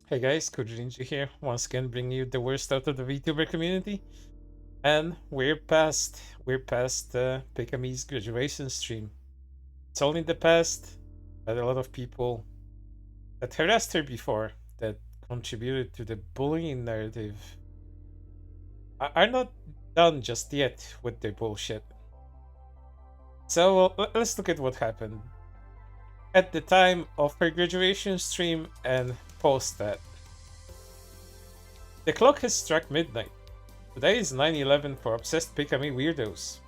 Hey guys, Rinji here, once again bringing you the worst out of the VTuber community. And we're past Pikamee's graduation stream. It's all in the past, but a lot of people that harassed her before, that contributed to the bullying narrative, are not done just yet with their bullshit. So let's look at what happened at the time of her graduation stream and post that. The clock has struck midnight. Today is 9/11 for obsessed Pikamee weirdos.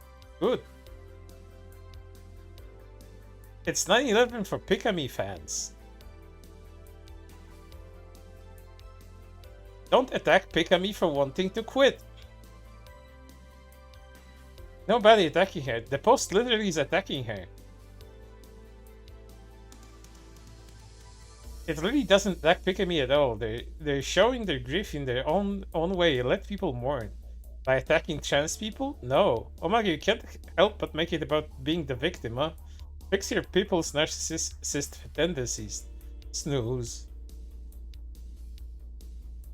Good. It's 9/11 for Pikamee fans. Don't attack Pikamee for wanting to quit. Nobody attacking her. The post literally is attacking her. It really doesn't attack Pikamee at all. They're showing their grief in their own way. Let people mourn. By attacking trans people? No. Omega, you can't help but make it about being the victim, huh? Fix your people's narcissist tendencies. Snooze.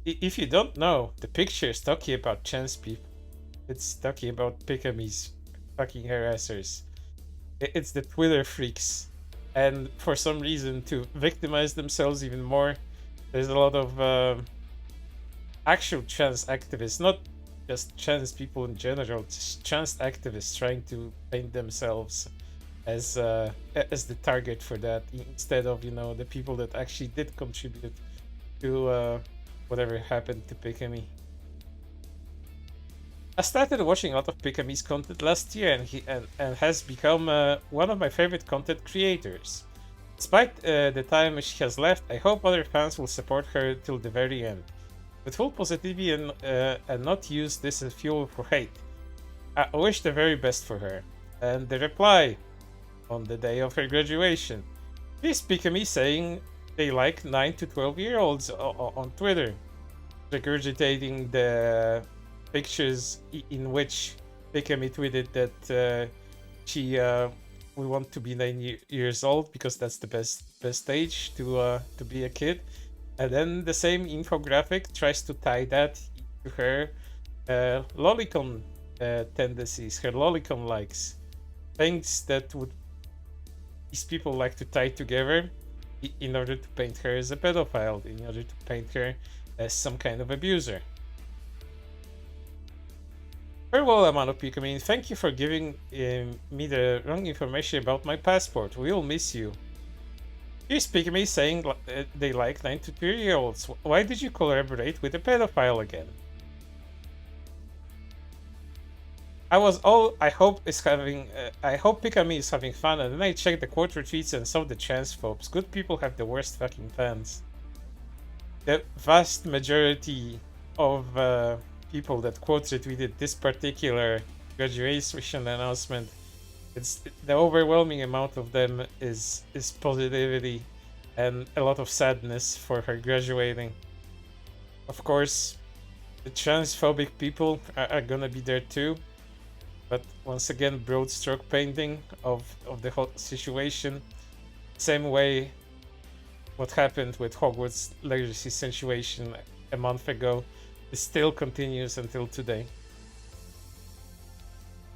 If you don't know, the picture is talking about trans people. It's talking about Pikamee's fucking harassers. It's the Twitter freaks. And for some reason, to victimize themselves even more, there's a lot of actual trans activists, not just trans people in general, just trans activists trying to paint themselves as the target for that, instead of the people that actually did contribute to whatever happened to Pikamee. I started watching a lot of Pikamee's content last year, and he has become one of my favorite content creators. Despite the time she has left, I hope other fans will support her till the very end, with full positivity and not use this as fuel for hate. I wish the very best for her. And the reply on the day of her graduation. This Pikamee saying they like 9 to 12-year-olds on Twitter, regurgitating the pictures in which Pikamee tweeted that she we want to be 9 years old because that's the best age to be a kid, and then the same infographic tries to tie that to her lolicon tendencies, her lolicon likes, things that would these people like to tie together in order to paint her as a pedophile, in order to paint her as some kind of abuser. Farewell, Amano Pikamee. Thank you for giving me the wrong information about my passport. We will miss you. Here's Pikamee saying they like 9 to 3-year-olds. Why did you collaborate with a pedophile again? I hope Pikamee is having fun, and then I checked the quote retweets and saw the transphobes. Good people have the worst fucking fans. The vast majority of people that quote retweeted this particular graduation announcement, it's the overwhelming amount of them is positivity and a lot of sadness for her graduating. Of course, the transphobic people are gonna be there too, but once again, broad stroke painting of the whole situation. Same way what happened with Hogwarts Legacy situation a month ago, it still continues until today.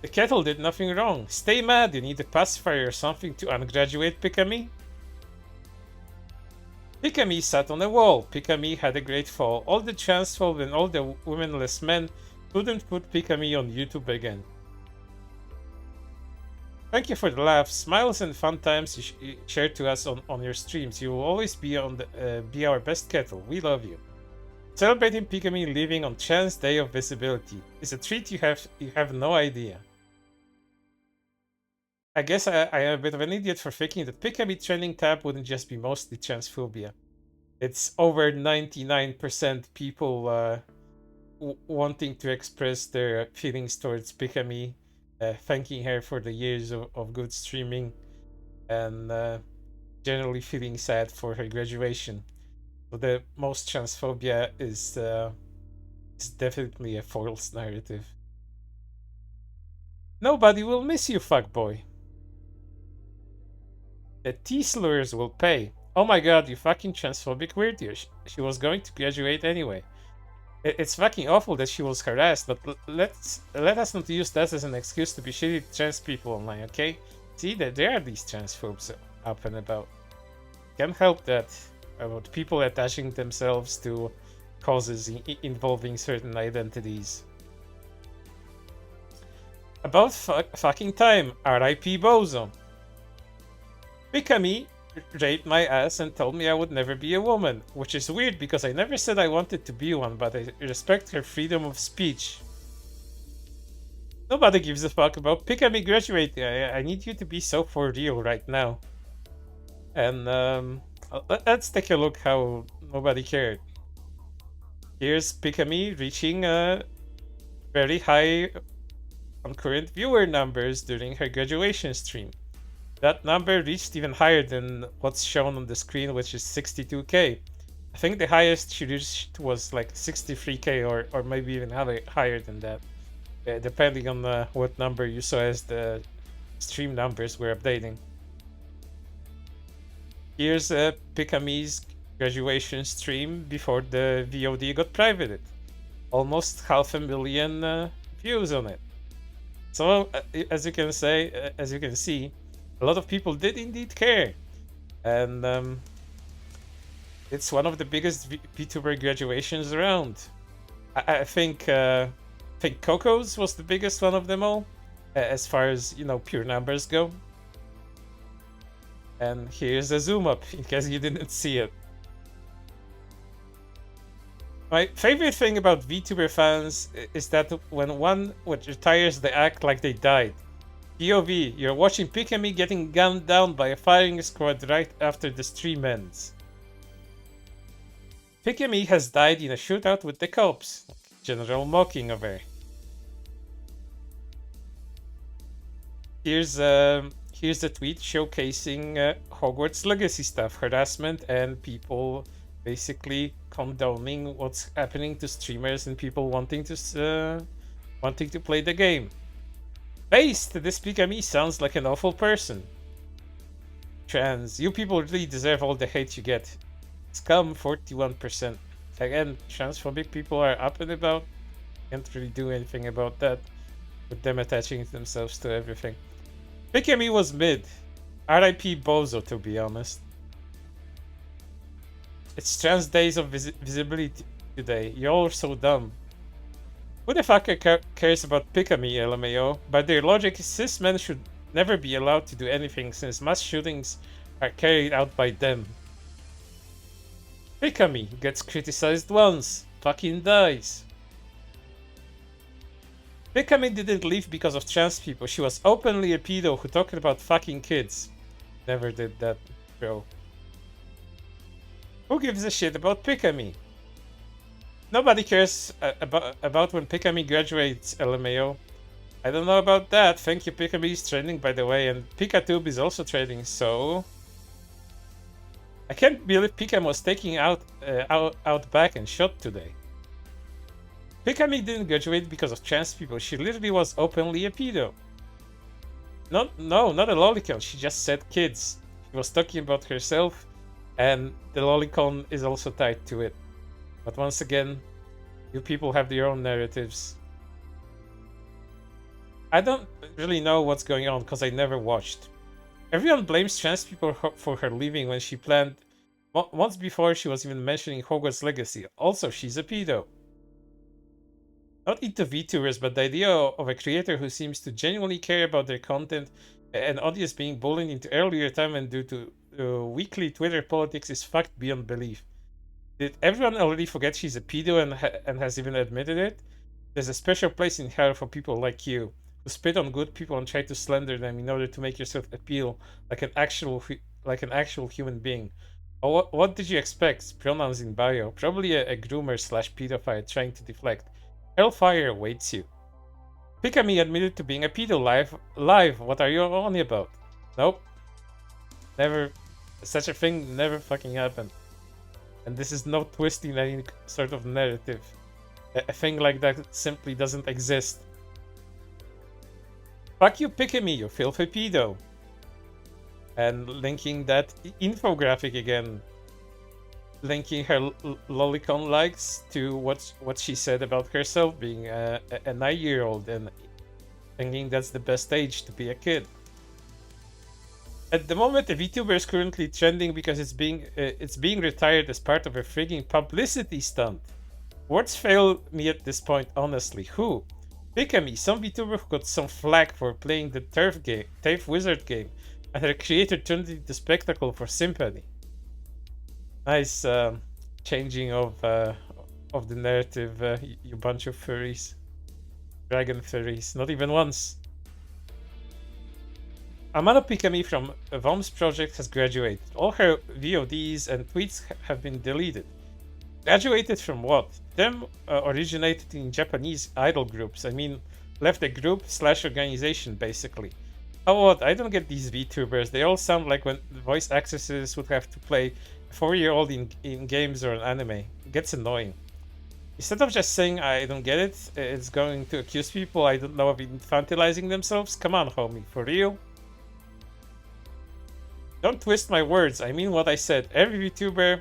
The kettle did nothing wrong. Stay mad, you need a pacifier or something to ungraduate Pikamee? Pikamee sat on a wall. Pikamee had a great fall. All the transphobe and all the womanless men couldn't put Pikamee on YouTube again. Thank you for the laughs, smiles, and fun times you shared to us on your streams. You will always be be our best kettle. We love you. Celebrating Pikamee living on Chan's Day of Visibility is a treat you have no idea. I guess I am a bit of an idiot for thinking that Pikamee trending tab wouldn't just be mostly transphobia. It's over 99% people wanting to express their feelings towards Pikamee, thanking her for the years of good streaming, and generally feeling sad for her graduation. So the most transphobia is definitely a false narrative. Nobody will miss you, fuckboy. The tea slurs will pay. Oh my god, you fucking transphobic weirdo. She was going to graduate anyway. It's fucking awful that she was harassed, but let us not use that as an excuse to be shitty trans people online, okay? See that there are these transphobes up and about. Can't help that about people attaching themselves to causes involving certain identities. About fucking time, R.I.P. Bozo. Pikamee raped my ass and told me I would never be a woman, which is weird because I never said I wanted to be one, but I respect her freedom of speech. Nobody gives a fuck about Pikamee graduating. I need you to be so for real right now. And let's take a look how nobody cared. Here's Pikamee reaching very high concurrent viewer numbers during her graduation stream. That number reached even higher than what's shown on the screen, which is 62k. I think the highest she reached was like 63k or maybe even higher than that, depending on what number you saw as the stream numbers were updating. Here's Pikamee's graduation stream before the VOD got privated. Almost 500,000 views on it. So as you can see, a lot of people did indeed care, and it's one of the biggest VTuber graduations around. I think Coco's was the biggest one of them all, as far as pure numbers go. And here's a zoom up in case you didn't see it. My favorite thing about VTuber fans is that when one retires, they act like they died. POV, you're watching Pikamee getting gunned down by a firing squad right after the stream ends. Pikamee has died in a shootout with the cops. General mocking of her. Here's the tweet showcasing Hogwarts Legacy stuff, harassment, and people basically condoning what's happening to streamers and people wanting to play the game. Based, this Pikamee sounds like an awful person. Trans, you people really deserve all the hate you get. Scum 41%. Again, transphobic people are up and about. Can't really do anything about that, with them attaching themselves to everything. Pikamee was mid. R.I.P. Bozo, to be honest. It's trans days of visibility today. Y'all are so dumb. Who the fuck cares about Pikamee, LMAO? By their logic, cis men should never be allowed to do anything since mass shootings are carried out by them. Pikamee gets criticized once, fucking dies. Pikamee didn't leave because of trans people. She was openly a pedo who talked about fucking kids. Never did that, bro. Who gives a shit about Pikamee? Nobody cares about when Pikamee graduates, LMAO. I don't know about that. Thank you, Pikamee is trending, by the way, and PikaTube is also trending, so... I can't believe Pikamee was taken out back and shot today. Pikamee didn't graduate because of trans people. She literally was openly a pedo. No, not a lolicon. She just said kids. She was talking about herself, and the lolicon is also tied to it. But once again, you people have your own narratives. I don't really know what's going on because I never watched. Everyone blames trans people for her leaving when she planned. Once before she was even mentioning Hogwarts Legacy. Also, she's a pedo. Not into VTubers, but the idea of a creator who seems to genuinely care about their content and audience being bullied into early retirement due to weekly Twitter politics is fucked beyond belief. Did everyone already forget she's a pedo and has even admitted it? There's a special place in hell for people like you, who spit on good people and try to slander them in order to make yourself appeal like an actual human being. Or what did you expect? Pronouns in bio. Probably a groomer / pedophile trying to deflect. Hellfire awaits you. Pikamee admitted to being a pedo live. What are you on about? Nope. Never. Such a thing never fucking happened. And this is no twisting any sort of narrative. A thing like that simply doesn't exist. Fuck you, Pikamee, you filthy pedo. and linking that infographic again, linking her lolicon likes to what she said about herself being a 9-year-old and thinking that's the best age to be a kid. At the moment, the VTuber is currently trending because it's being retired as part of a frigging publicity stunt. Words fail me at this point, honestly. Who? Pikamee, some VTuber who got some flack for playing the Turf Wizard game, and her creator turned it into spectacle for sympathy. Nice changing of the narrative, you bunch of furries. Dragon furries, not even once. Amano Pikamee from Vom's project has graduated. All her VODs and tweets have been deleted. Graduated from what? Them originated in Japanese idol groups. I mean, left a group / organization, basically. Oh, what? I don't get these VTubers. They all sound like when voice actresses would have to play a 4-year-old in games or an anime. It gets annoying. Instead of just saying I don't get it, it's going to accuse people I don't know of infantilizing themselves. Come on, homie, for real? Don't twist my words. I mean what I said. Every VTuber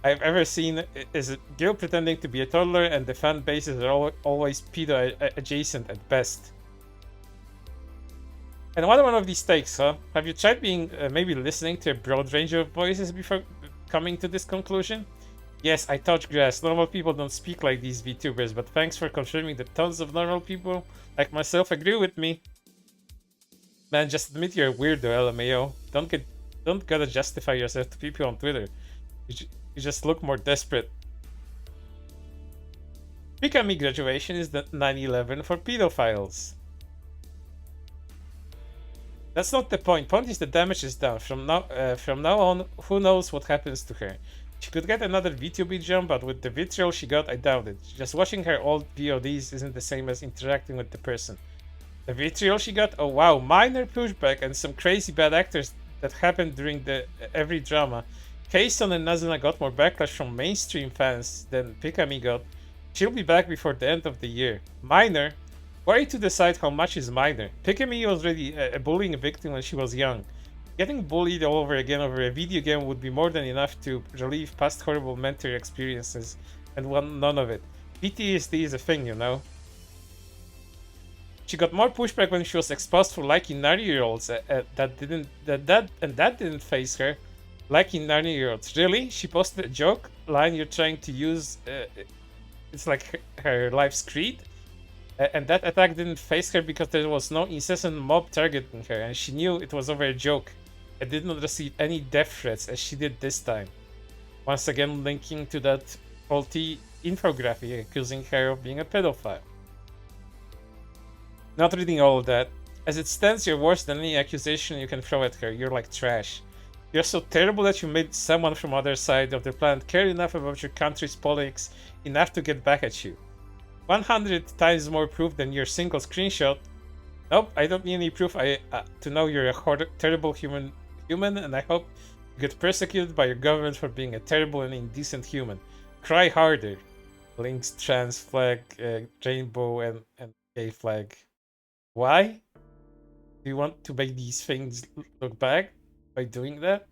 I've ever seen is a girl pretending to be a toddler, and the fan bases are always pedo adjacent at best. And what one of these takes, huh? Have you tried being maybe listening to a broad range of voices before coming to this conclusion? Yes, I touch grass. Normal people don't speak like these VTubers, but thanks for confirming that tons of normal people like myself agree with me. Man, just admit you're a weirdo, LMAO. Don't gotta justify yourself to people on Twitter. You just look more desperate. Pikamee graduation is the 9/11 for pedophiles. That's not the point. Point is the damage is done. From now on, who knows what happens to her. She could get another VTuber jump, but with the vitriol she got, I doubt it. Just watching her old VODs isn't the same as interacting with the person. The vitriol she got? Oh wow, minor pushback and some crazy bad actors that happened during the every drama. Kayson and Nazuna got more backlash from mainstream fans than Pikamee got. She'll be back before the end of the year. Minor? Who are you to decide how much is minor? Pikamee was already a bullying victim when she was young. Getting bullied all over again over a video game would be more than enough to relieve past horrible mental experiences, and none of it. PTSD is a thing, you know. She got more pushback when she was exposed for liking 9-year-olds. That didn't phase her. Liking 9-year-olds. Really? She posted a joke line you're trying to use. It's like her life's creed. And that attack didn't phase her because there was no incessant mob targeting her, and she knew it was over a joke. And did not receive any death threats as she did this time. Once again linking to that faulty infographic accusing her of being a pedophile. Not reading all of that. As it stands, you're worse than any accusation you can throw at her. You're like trash. You're so terrible that you made someone from other side of the planet care enough about your country's politics enough to get back at you. 100 times more proof than your single screenshot. Nope, I don't need any proof to know you're a terrible human, and I hope you get persecuted by your government for being a terrible and indecent human. Cry harder. Links, trans flag, rainbow, and gay flag. Why? Do you want to make these things look bad by doing that?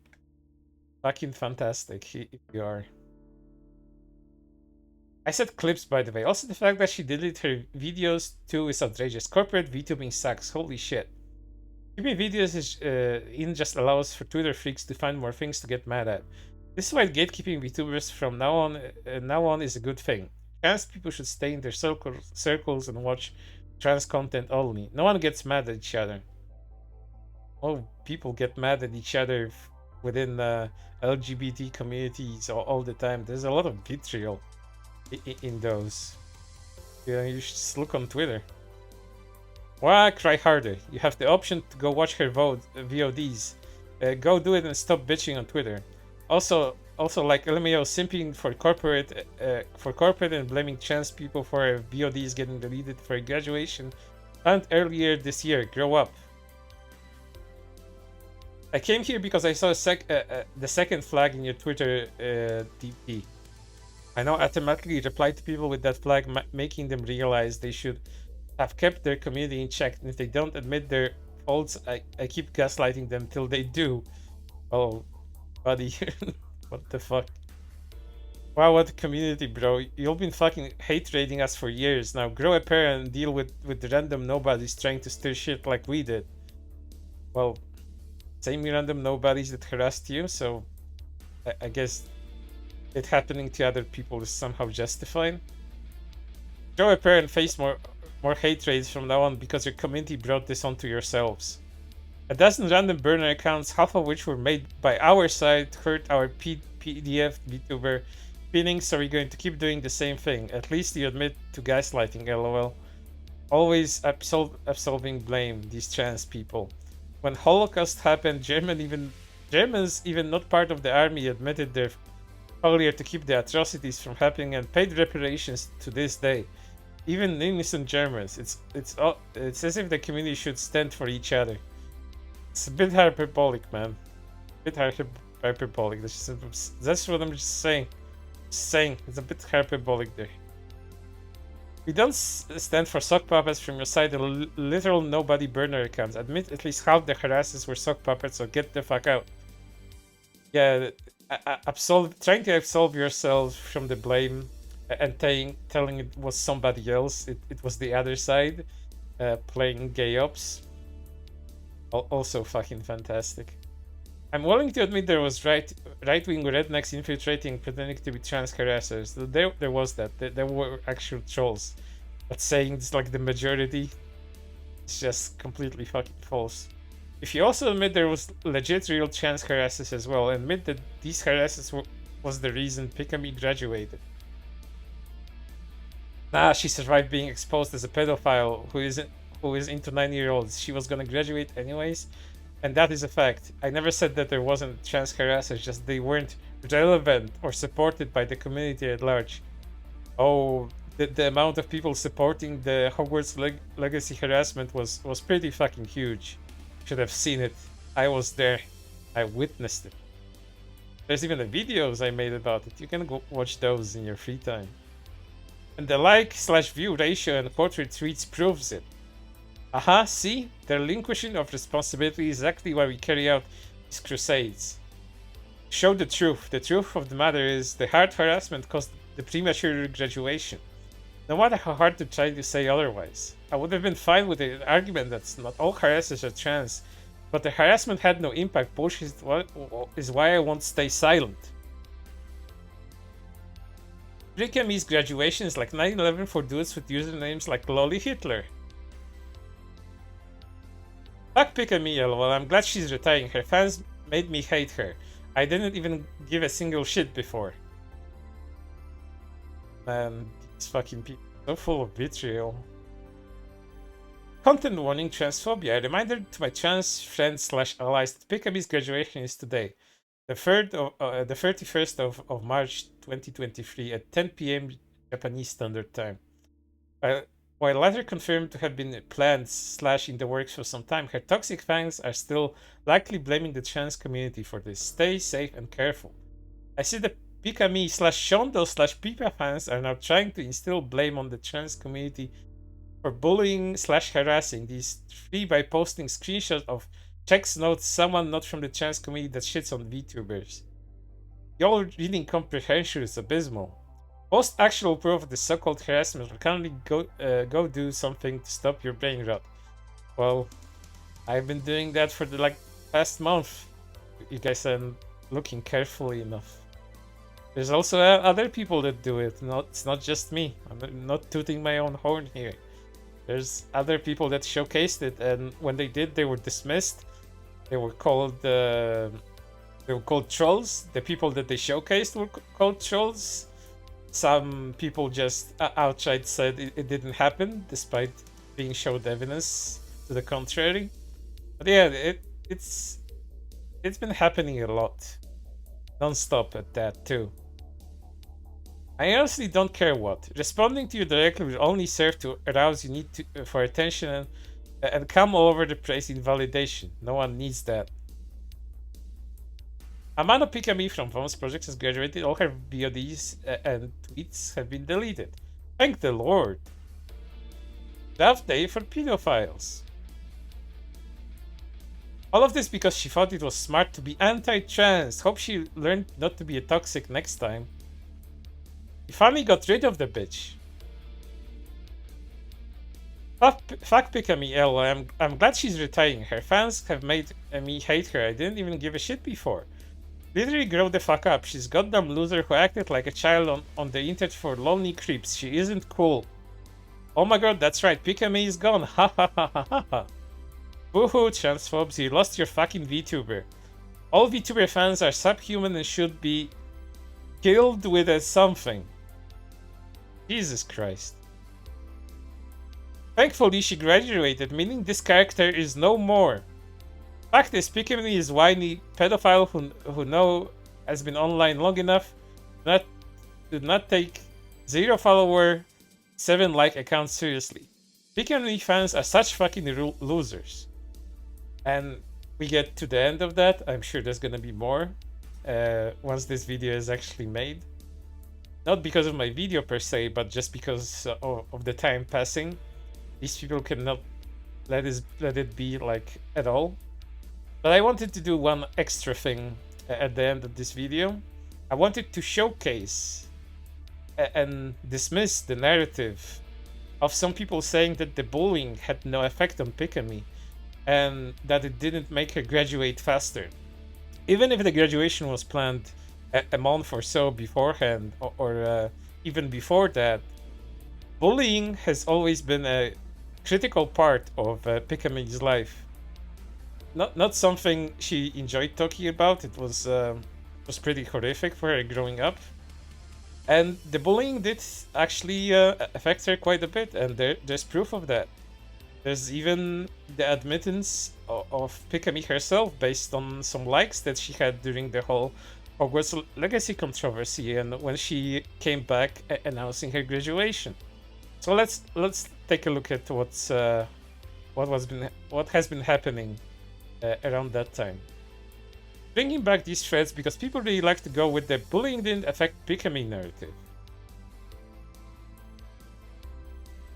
Fucking fantastic, if you are. I said clips, by the way. Also, the fact that she deleted her videos too is outrageous. Corporate VTubing sucks. Holy shit. Keeping videos just allows for Twitter freaks to find more things to get mad at. This is why gatekeeping VTubers from now on is a good thing. Trans people should stay in their circles and watch trans content only. No one gets mad at each other. Oh, people get mad at each other within LGBT communities all the time. There's a lot of vitriol in those. Yeah, you should just look on Twitter. Why cry harder? You have the option to go watch her VODs. Go do it and stop bitching on Twitter. Also like LMAO simping for corporate and blaming trans people for VODs getting deleted for graduation. And earlier this year, grow up. I came here because I saw the second flag in your Twitter DP. I now automatically reply to people with that flag, making them realize they should have kept their community in check. And if they don't admit their olds, I keep gaslighting them till they do. Oh, buddy. What the fuck? Wow, what a community, bro. You've been fucking hate raiding us for years. Now grow a pair and deal with the random nobodies trying to stir shit like we did. Well, same random nobodies that harassed you, so I guess it happening to other people is somehow justified. Grow a pair and face more hate raids from now on because your community brought this onto yourselves. A dozen random burner accounts, half of which were made by our side, hurt our PDF VTuber feelings, so we're going to keep doing the same thing. At least you admit to gaslighting, lol. Always absolving blame, these trans people. When Holocaust happened, Germans, even not part of the army, admitted their failure to keep the atrocities from happening and paid reparations to this day. Even innocent Germans. It's as if the community should stand for each other. It's a bit hyperbolic, man. A bit hyperbolic. That's what I'm just saying. It's a bit hyperbolic there. We don't stand for sock puppets from your side and literal nobody burner accounts. Admit at least half the harassers were sock puppets, so get the fuck out. Yeah, trying to absolve yourself from the blame and telling it was somebody else. It was the other side playing gay ops. Also fucking fantastic. I'm willing to admit there was right-wing rednecks infiltrating, pretending to be trans harassers. There was that. There were actual trolls. But saying it's like the majority is just completely fucking false. If you also admit there was legit real trans harassers as well, admit that these harassers was the reason Pikamee graduated. Nah, she survived being exposed as a pedophile who is into 9-year-olds. She was gonna graduate anyways. And that is a fact. I never said that there wasn't trans harassers, just they weren't relevant or supported by the community at large. Oh, the amount of people supporting the Hogwarts legacy harassment was pretty fucking huge. Should have seen it. I was there. I witnessed it. There's even the videos I made about it. You can go watch those in your free time. And the like/view ratio and portrait tweets proves it. Aha, see? The relinquishing of responsibility is exactly why we carry out these crusades. Show the truth. The truth of the matter is the hard harassment caused the premature graduation. No matter how hard to try to say otherwise. I would have been fine with the argument that not all harassers are trans, but the harassment had no impact. Bullshit is why I won't stay silent. Pikamee's graduation is like 9/11 for dudes with usernames like Lolly Hitler. Fuck Pikamee, lol. I'm glad she's retiring. Her fans made me hate her. I didn't even give a single shit before. Man, these fucking people so full of vitriol. Content warning: transphobia. A reminder to my trans friends/allies that Pikamee's graduation is today, the 31st of March 2023 at 10 p.m. Japanese Standard Time. While latter confirmed to have been planned / in the works for some time, her toxic fans are still likely blaming the trans community for this. Stay safe and careful. I see the Pikamee /Shondo Pipa fans are now trying to instill blame on the trans community for bullying / harassing these three by posting screenshots of checks notes someone not from the trans community that shits on VTubers. Your reading comprehension is abysmal. Post actual proof of the so-called harassment or kindly go do something to stop your brain rot. Well, I've been doing that for the past month. You guys aren't looking carefully enough. There's also other people that do it. It's not just me. I'm not tooting my own horn here. There's other people that showcased it, and when they did, they were dismissed. They were called trolls. The people that they showcased were called trolls. Some people just outright said it didn't happen, despite being showed evidence to the contrary. But yeah, it's been happening a lot, non-stop at that too. I honestly don't care what. Responding to you directly will only serve to arouse your need for attention and come all over the place in validation. No one needs that. Amano Pikamee from Voms Projects has graduated. All her VODs and tweets have been deleted. Thank the Lord. Rough day for pedophiles. All of this because she thought it was smart to be anti-trans. Hope she learned not to be a toxic next time. We finally got rid of the bitch. Fuck Pikamee L. I'm glad she's retiring. Her fans have made me hate her. I didn't even give a shit before. Literally grow the fuck up. She's goddamn loser who acted like a child on the internet for lonely creeps. She isn't cool. Oh my god, that's right. Pikamee is gone. Ha ha ha ha ha ha. Woohoo, transphobes. You lost your fucking VTuber. All VTuber fans are subhuman and should be killed with a something. Jesus Christ. Thankfully, she graduated, meaning this character is no more. Fact is, Pikamee is whiny pedophile who know has been online long enough to not take 0 follower, 7 like accounts seriously. Pikamee fans are such fucking losers. And we get to the end of that. I'm sure there's gonna be more once this video is actually made. Not because of my video per se, but just because of the time passing. These people cannot let it be like at all. But I wanted to do one extra thing at the end of this video. I wanted to showcase and dismiss the narrative of some people saying that the bullying had no effect on Pikamee and that it didn't make her graduate faster. Even if the graduation was planned a month or so beforehand, or even before that, bullying has always been a critical part of Pikamee's life. Not something she enjoyed talking about. It was pretty horrific for her growing up, and the bullying did actually affect her quite a bit. And there's proof of that. There's even the admittance of Pikamee herself based on some likes that she had during the whole Hogwarts Legacy controversy and when she came back announcing her graduation. So let's take a look at what has been happening around that time. Bringing back these threads because people really like to go with the bullying didn't affect Pikamee narrative.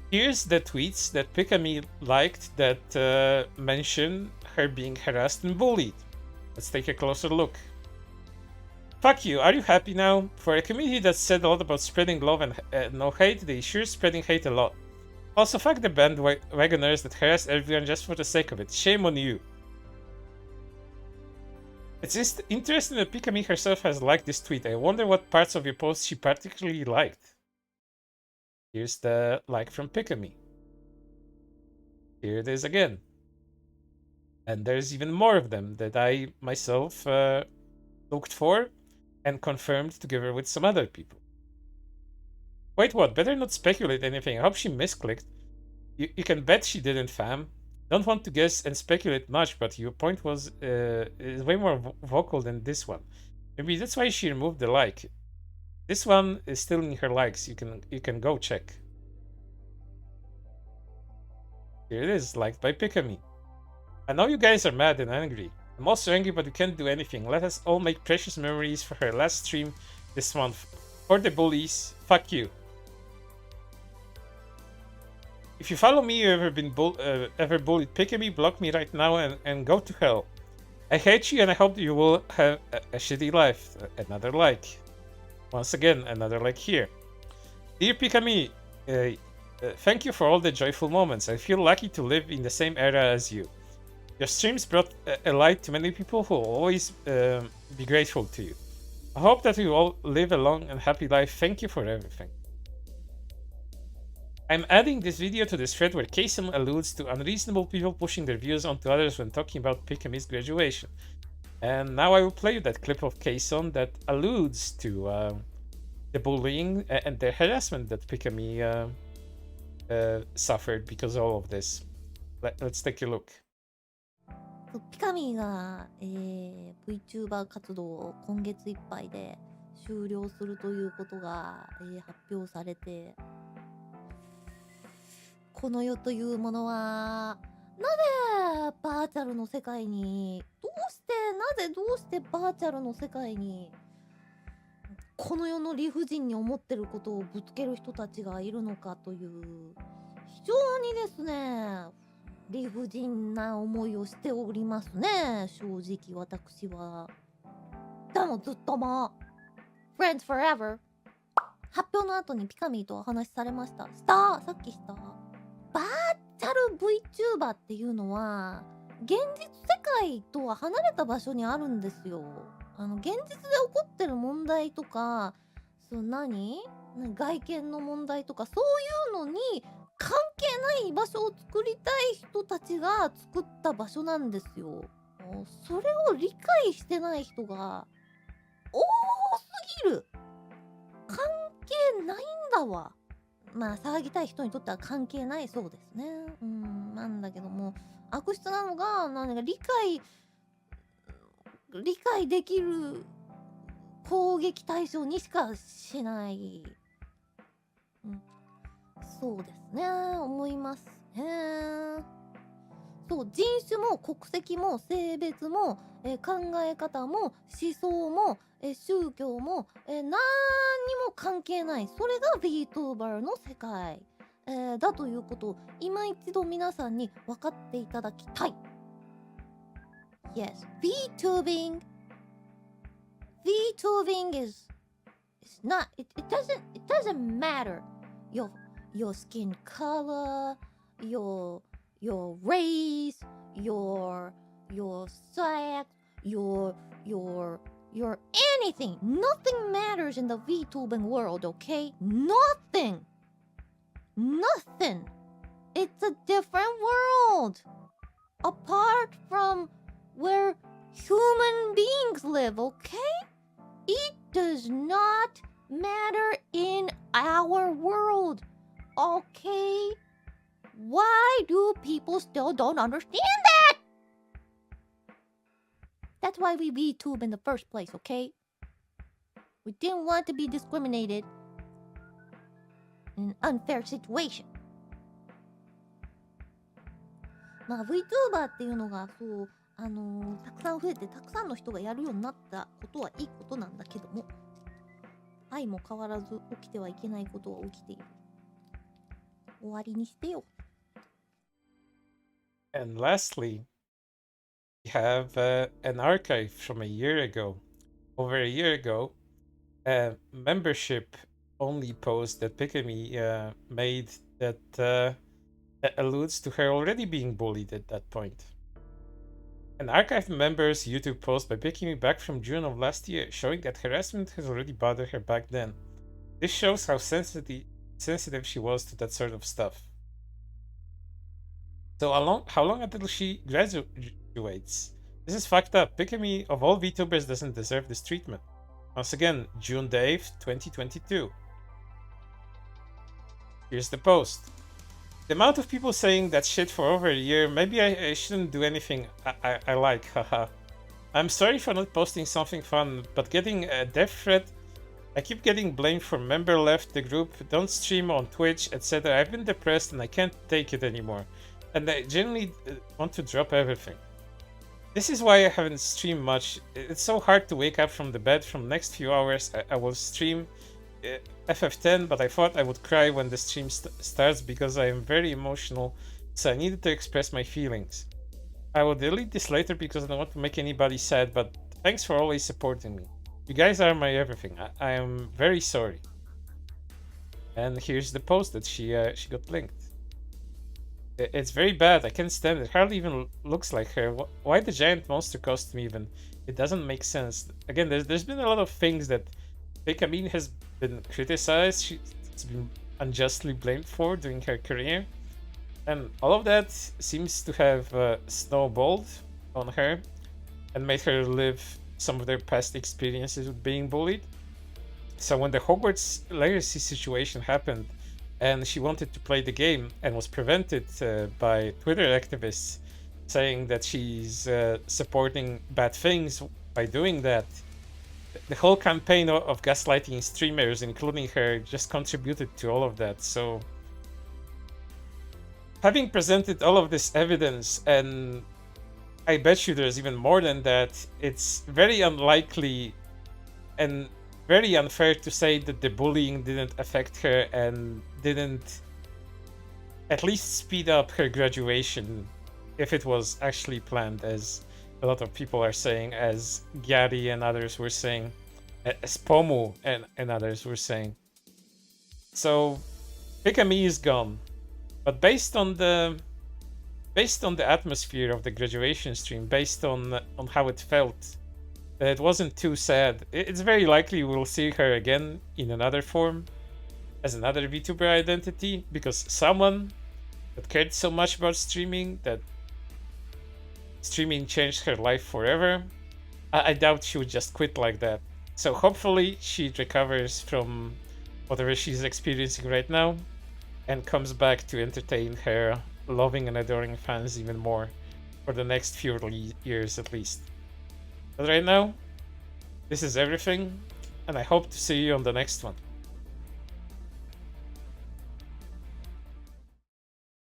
Here's the tweets that Pikamee liked that mention her being harassed and bullied. Let's take a closer look. Fuck you, are you happy now? For a community that said a lot about spreading love and no hate, they sure spreading hate a lot. Also, fuck the bandwagoners that harass everyone just for the sake of it. Shame on you. It's just interesting that Pikamee herself has liked this tweet. I wonder what parts of your post she particularly liked. Here's the like from Pikamee. Here it is again. And there's even more of them that I myself looked for and confirmed together with some other people. Wait, what? Better not speculate anything. I hope she misclicked. You can bet she didn't, fam. Don't want to guess and speculate much, but your point was is way more vocal than this one. Maybe that's why she removed the like. This one is still in her likes. You can go check. Here it is, liked by Pikamee. I know you guys are mad and angry. I'm also angry, but we can't do anything. Let us all make precious memories for her last stream this month. For the bullies, fuck you. If you follow me, you ever been ever bullied Pikamee, block me right now and go to hell. I hate you and I hope you will have a shitty life. Another like. Once again, another like here. Dear Pikamee, thank you for all the joyful moments. I feel lucky to live in the same era as you. Your streams brought a light to many people who will always be grateful to you. I hope that we all live a long and happy life. Thank you for everything. I'm adding this video to this thread where Kaysen alludes to unreasonable people pushing their views onto others when talking about Pikamee's graduation. And now I will play you that clip of Kaysen that alludes to the bullying and the harassment that Pikamee suffered because of all of this. Let's take a look. ピカミーが、VTuber 活動を今月いっぱいで終了するということが、発表されて、この世というものはなぜバーチャルの世界にどうしてバーチャルの世界にこの世の理不尽に思ってることをぶつける人たちがいるのかという非常にですね理不尽な思いをしておりますね、正直私は。でもずっとも Friends Forever 発表の後にピカミーとお話しされました。さっきしたバーチャル VTuber っていうのは現実世界とは離れた場所にあるんですよ。現実で起こってる問題とか、外見の問題とか、そういうのに関係ない場所を作りたい人たちが作った場所なんですよ。それを理解してない人が多すぎる。関係ないんだわ。まあ騒ぎたい人にとっては関係ないそうですね。なんだけども、悪質なのが何か理解できる攻撃対象にしかしない、そうですね、思いますね。そう、人種も国籍も性別も、考え方も思想も、宗教も、何にも関係ない、それが VTuber の世界、だということを今一度皆さんに分かっていただきたい。Yes, VTubing is not, it doesn't matter your skin color, your race, your sex, your anything. Nothing matters in the VTubing world, okay? Nothing. It's a different world. Apart from where human beings live, okay? It does not matter in our world, okay? Why do people still don't understand that? That's why we VTube in the first place, okay? We didn't want to be discriminated in an unfair situation. まあ VTuber っていうのがそうたくさん増えてたくさんの人がやるようになったことはいいことなんだけども、愛も変わらず起きてはいけないことは起きている。終わりにしてよ。And lastly, we have an archive from a year ago. Over a year ago, a membership only post that Pikamee made that alludes to her already being bullied at that point. An archive member's YouTube post by Pikamee back from June of last year, showing that harassment has already bothered her back then. This shows how sensitive she was to that sort of stuff. So how long until she graduates? This is fucked up. Pikamee of all VTubers doesn't deserve this treatment. Once again, June 8th, 2022. Here's the post. The amount of people saying that shit for over a year, maybe I shouldn't do anything I like, haha. I'm sorry for not posting something fun, but getting a death threat, I keep getting blamed for member left the group, don't stream on Twitch, etc. I've been depressed and I can't take it anymore. And I genuinely want to drop everything. This is why I haven't streamed much. It's so hard to wake up from the bed. From next few hours I will stream FF10, but I thought I would cry when the stream starts because I am very emotional, so I needed to express my feelings. I will delete this later because I don't want to make anybody sad, but thanks for always supporting me. You guys are my everything. I am very sorry. And here's the post that she got linked. It's very bad. I can't stand it. Hardly even looks like her. Why the giant monster costume even? It doesn't make sense. Again, there's been a lot of things that Pikamee has been criticized. She's been unjustly blamed for during her career. And all of that seems to have snowballed on her and made her live some of their past experiences with being bullied. So when the Hogwarts Legacy situation happened, and she wanted to play the game and was prevented by Twitter activists saying that she's supporting bad things by doing that, the whole campaign of gaslighting streamers, including her, just contributed to all of that. So having presented all of this evidence, and I bet you there's even more than that, it's very unlikely and very unfair to say that the bullying didn't affect her and didn't at least speed up her graduation if it was actually planned, as a lot of people are saying, as Gary and others were saying, as Pomu and others were saying. So Pikamee is gone, but based on the atmosphere of the graduation stream, based on how it felt, it wasn't too sad. It's very likely we'll see her again in another form, as another VTuber identity, because someone that cared so much about streaming that streaming changed her life forever. I doubt she would just quit like that. So hopefully she recovers from whatever she's experiencing right now and comes back to entertain her loving and adoring fans even more for the next few years at least. But right now, this is everything, and I hope to see you on the next one.